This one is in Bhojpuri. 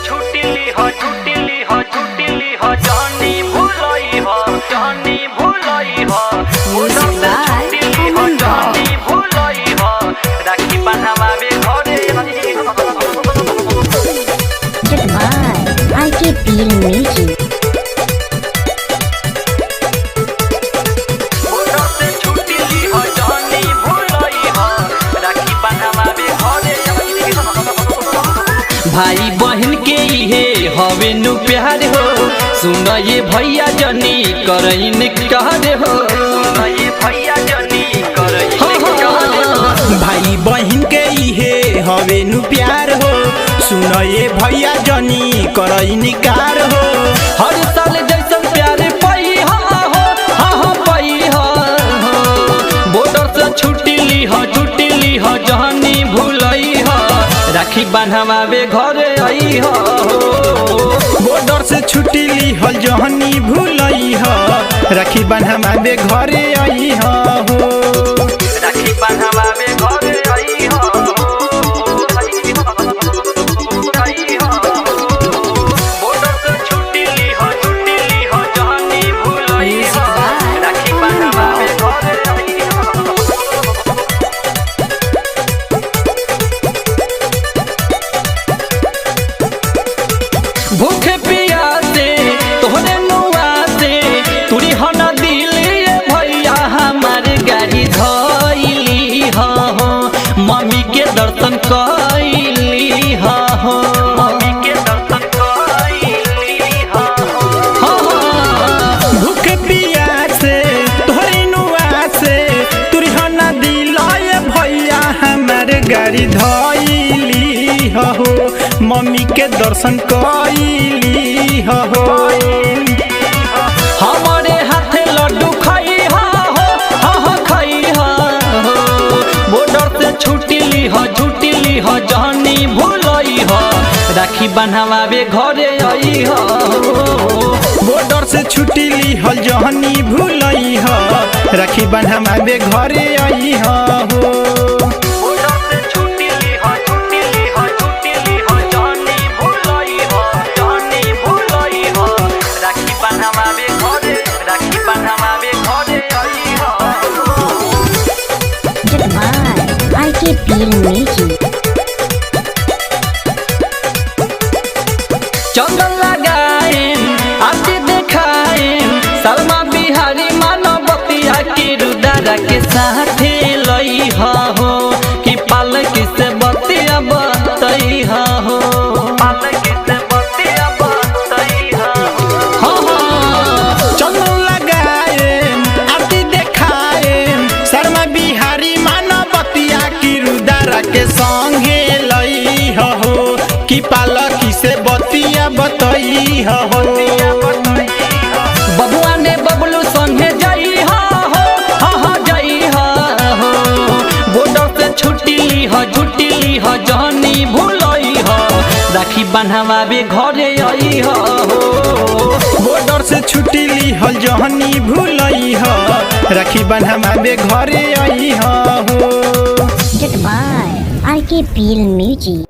छुट्टी ली हो जानी भूलई हो जानी भूलई हो राखी बन्हावे घरे भाई बहन के इहे हवे नु प्यार हो सुन ये भैया जनी करइन कहरे हो भैया जनी भाई बहन के इहे हवे नु प्यार हो सुन ये भैया जनी करइन कार हो हर साल जैसन प्यार पई हो पई हो बॉर्डर से छुट्टी ली हो जहनी भूलई हो राखी बन्हावे घरे आई हो बॉर्डर से छुट्टी ली हो जहनी भूलई हो राखी बन्हावे घरे आई हो राखी बन्हावे घरे आई हो बॉर्डर से छुट्टी ली हो जहनी भूलई हो राखी बन्हावे घरे आई हो भूखे पियासे तोहरे नुआ से तुरी हन दिली भैया हमार गाड़ी धइली हो मम्मी के दर्शन कइली हो मम्मी के दर्शन कइली हो भूख पियासे तोहरे नुआ से तुरी हन दिलय भैया हमार गाड़ी धइली हो मम्मी के दर्शन कइली हो हमारे हाथे लड्डू खाई हो खाई हो बॉर्डर से छुट्टी ली हो जहनी भूलई हो राखी बन्हावे घरे आई हो बॉर्डर से छुट्टी ली हो जहनी भूलई हो राखी बन्हावे घरे आई हो चंदन लगाएम आरती देखाएम सलमा बिहारी मानवतिया की रुदारा के साथे लई हो कि पालकी से बतिया बतई हो पालकी से बतिया बतई हो चंदन लगाएम आरती देखाएम शर्मा बिहारी मानवतिया की रुदारा के संगे लई हो कि पालकी से बतिया बतई हो बबुआ ने बबलू संगे जाई हो जाई हो बॉर्डर से छुट्टी ली हो जहनी भूलई हो राखी बन्हावे घरे आई हो बॉर्डर से छुट्टी ली हो जहनी भूलई हो राखी बन्हावे घरे आई हो RK Peel Music।